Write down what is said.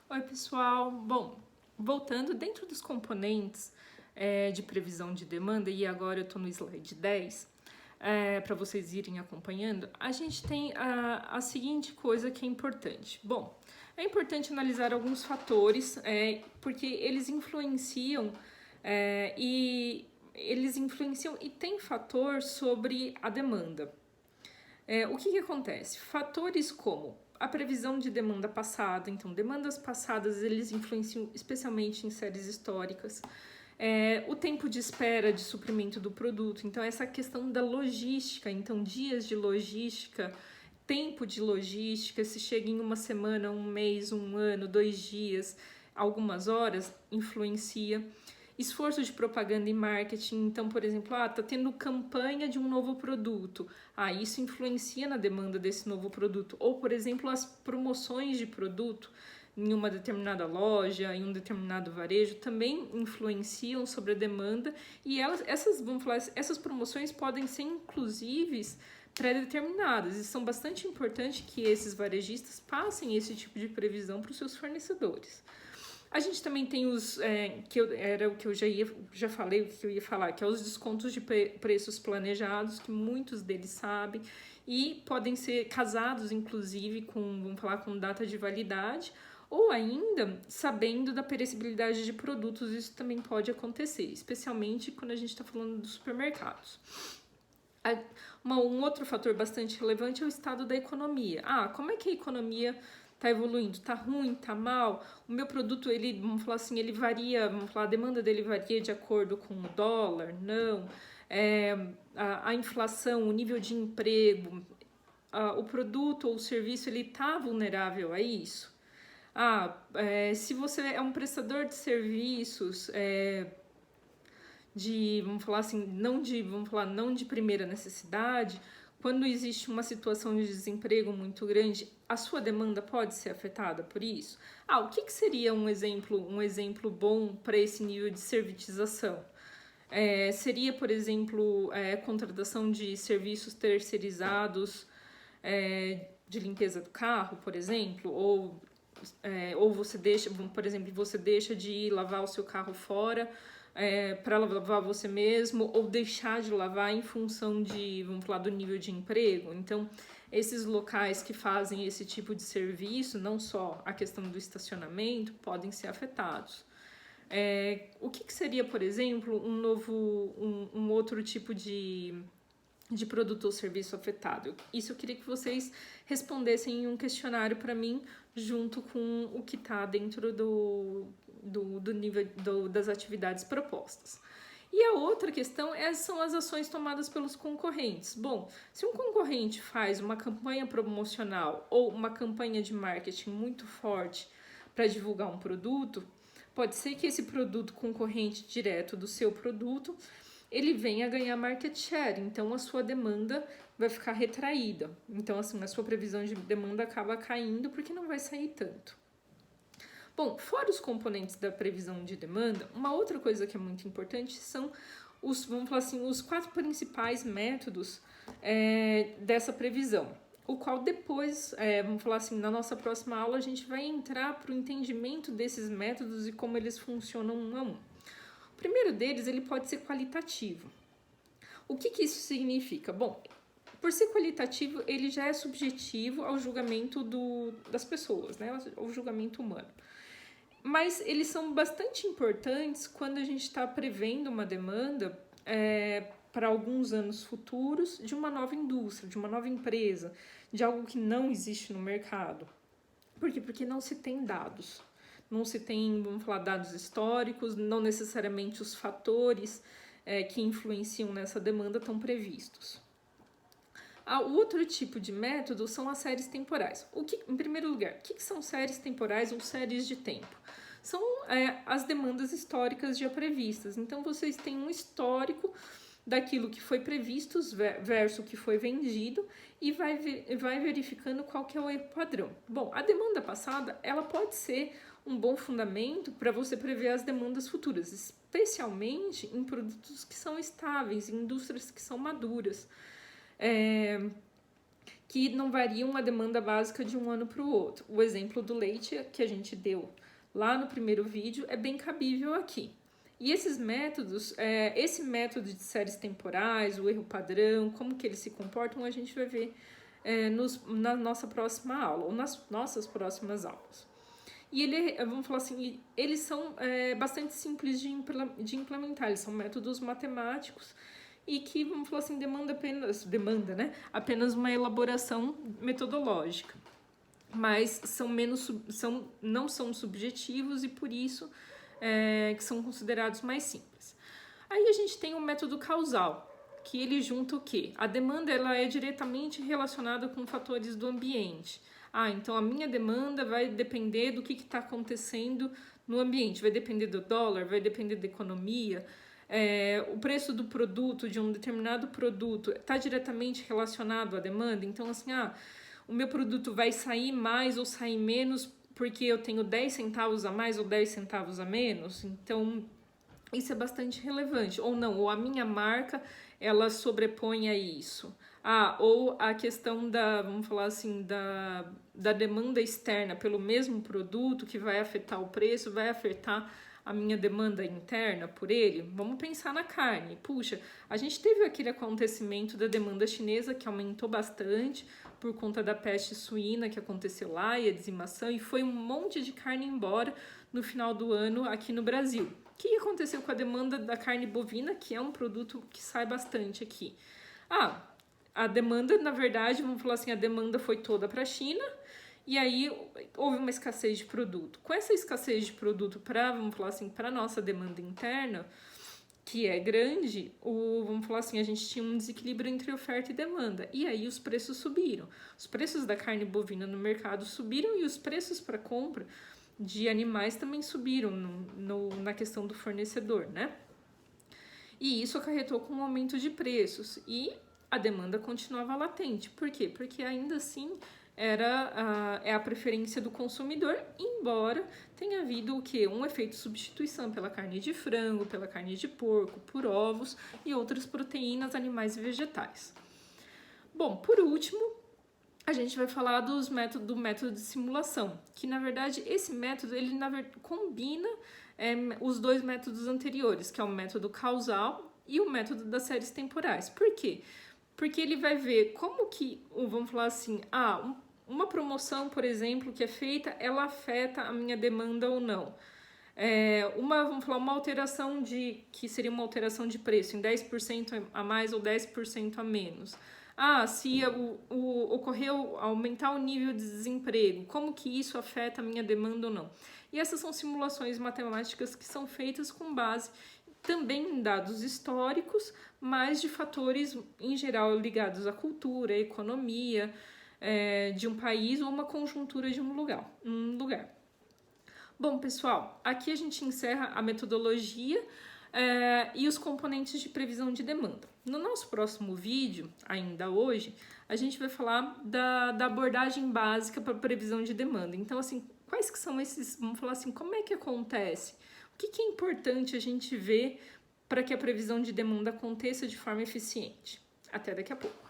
Oi, pessoal. Bom, voltando dentro dos componentes de previsão de demanda, e agora eu estou no slide 10, para vocês irem acompanhando, a gente tem a seguinte coisa que é importante. Bom, é importante analisar alguns fatores, porque eles influenciam e tem fator sobre a demanda. O que acontece? Fatores como a previsão de demanda passada, então demandas passadas eles influenciam especialmente em séries históricas, o tempo de espera de suprimento do produto, então essa questão da logística, então dias de logística, tempo de logística, se chega em uma semana, um mês, um ano, 2 dias, algumas horas, influencia. Esforço de propaganda e marketing, então, por exemplo, tá tendo campanha de um novo produto, isso influencia na demanda desse novo produto. Ou, por exemplo, as promoções de produto em uma determinada loja, em um determinado varejo, também influenciam sobre a demanda e essas promoções podem ser inclusives pré-determinadas e são bastante importantes que esses varejistas passem esse tipo de previsão para os seus fornecedores. A gente também tem era o que eu já falei, o que eu ia falar, que é os descontos de preços planejados, que muitos deles sabem, e podem ser casados, inclusive, com data de validade, ou ainda sabendo da perecibilidade de produtos, isso também pode acontecer, especialmente quando a gente está falando dos supermercados. Um outro fator bastante relevante é o estado da economia. Como é que a economia tá evoluindo? Tá ruim? Tá mal? O meu produto, vamos falar assim, ele varia, a demanda dele varia de acordo com o dólar? Não. A inflação, o nível de emprego, o produto ou o serviço, ele tá vulnerável a isso? Se você é um prestador de serviços, não de primeira necessidade, quando existe uma situação de desemprego muito grande, a sua demanda pode ser afetada por isso? O que seria um exemplo bom para esse nível de servitização? Seria, por exemplo, contratação de serviços terceirizados de limpeza do carro, por exemplo, ou você deixa de ir lavar o seu carro fora para lavar você mesmo, ou deixar de lavar em função do nível de emprego. Então, esses locais que fazem esse tipo de serviço, não só a questão do estacionamento, podem ser afetados. O que seria, por exemplo, um outro tipo de produto ou serviço afetado? Isso eu queria que vocês respondessem em um questionário para mim, junto com o que está dentro do nível das atividades propostas. E a outra questão são as ações tomadas pelos concorrentes. Bom, se um concorrente faz uma campanha promocional ou uma campanha de marketing muito forte para divulgar um produto, pode ser que esse produto concorrente direto do seu produto ele venha a ganhar market share, então a sua demanda vai ficar retraída. Então, assim, a sua previsão de demanda acaba caindo porque não vai sair tanto. Bom, fora os componentes da previsão de demanda, uma outra coisa que é muito importante são os 4 principais métodos dessa previsão, o qual depois, na nossa próxima aula, a gente vai entrar para o entendimento desses métodos e como eles funcionam um a um. O primeiro deles, ele pode ser qualitativo. O que isso significa? Bom, por ser qualitativo, ele já é subjetivo ao julgamento das pessoas, né? Ao julgamento humano. Mas eles são bastante importantes quando a gente está prevendo uma demanda para alguns anos futuros de uma nova indústria, de uma nova empresa, de algo que não existe no mercado. Por quê? Porque não se tem dados. Não se tem, dados históricos, não necessariamente os fatores que influenciam nessa demanda estão previstos. O outro tipo de método são as séries temporais. Em primeiro lugar, o que são séries temporais ou séries de tempo? São as demandas históricas já previstas. Então, vocês têm um histórico daquilo que foi previsto versus o que foi vendido e vai verificando qual que é o erro padrão. Bom, a demanda passada, ela pode ser um bom fundamento para você prever as demandas futuras, especialmente em produtos que são estáveis, em indústrias que são maduras. que não variam a demanda básica de um ano para o outro. O exemplo do leite que a gente deu lá no primeiro vídeo é bem cabível aqui. E esses métodos, esse método de séries temporais, o erro padrão, como que eles se comportam, a gente vai ver na nossa próxima aula, ou nas nossas próximas aulas. E vamos falar assim, eles são bastante simples de implementar, eles são métodos matemáticos e que, vamos falar assim, apenas uma elaboração metodológica. Mas não são subjetivos e por isso que são considerados mais simples. Aí a gente tem o método causal, que ele junta o quê? A demanda ela é diretamente relacionada com fatores do ambiente. Então a minha demanda vai depender do que está acontecendo no ambiente, vai depender do dólar, vai depender da economia, o preço do produto, de um determinado produto, está diretamente relacionado à demanda. Então, assim, o meu produto vai sair mais ou sair menos porque eu tenho 10 centavos a mais ou 10 centavos a menos. Então, isso é bastante relevante. Ou não, ou a minha marca, ela sobrepõe a isso. Ou a questão vamos falar assim, da demanda externa pelo mesmo produto que vai afetar o preço, vai afetar a minha demanda interna por ele. Vamos pensar na carne. Puxa, a gente teve aquele acontecimento da demanda chinesa que aumentou bastante por conta da peste suína que aconteceu lá e a dizimação, e foi um monte de carne embora no final do ano aqui no Brasil. O que aconteceu com a demanda da carne bovina, que é um produto que sai bastante aqui? A demanda, na verdade, vamos falar assim, a demanda foi toda para a China, e aí houve uma escassez de produto. Com essa escassez de produto vamos falar assim, para a nossa demanda interna, que é grande, vamos falar assim, a gente tinha um desequilíbrio entre oferta e demanda. E aí os preços subiram. Os preços da carne bovina no mercado subiram e os preços para compra de animais também subiram na questão do fornecedor, né? E isso acarretou com um aumento de preços. E a demanda continuava latente. Por quê? Porque ainda assim é a preferência do consumidor, embora tenha havido o quê? Um efeito de substituição pela carne de frango, pela carne de porco, por ovos e outras proteínas animais e vegetais. Bom, por último, a gente vai falar do método de simulação, que na verdade esse método ele combina os dois métodos anteriores, que é o método causal e o método das séries temporais. Por quê? Porque ele vai ver como que, vamos falar assim, uma promoção, por exemplo, que é feita, ela afeta a minha demanda ou não. Vamos falar, uma alteração que seria uma alteração de preço em 10% a mais ou 10% a menos. Se ocorreu aumentar o nível de desemprego, como que isso afeta a minha demanda ou não? E essas são simulações matemáticas que são feitas com base também em dados históricos, mas de fatores, em geral, ligados à cultura, à economia de um país ou uma conjuntura de um lugar. Bom, pessoal, aqui a gente encerra a metodologia e os componentes de previsão de demanda. No nosso próximo vídeo, ainda hoje, a gente vai falar da abordagem básica para previsão de demanda. Então, assim, quais que são esses, vamos falar assim, como é que acontece? O que é importante a gente ver para que a previsão de demanda aconteça de forma eficiente? Até daqui a pouco.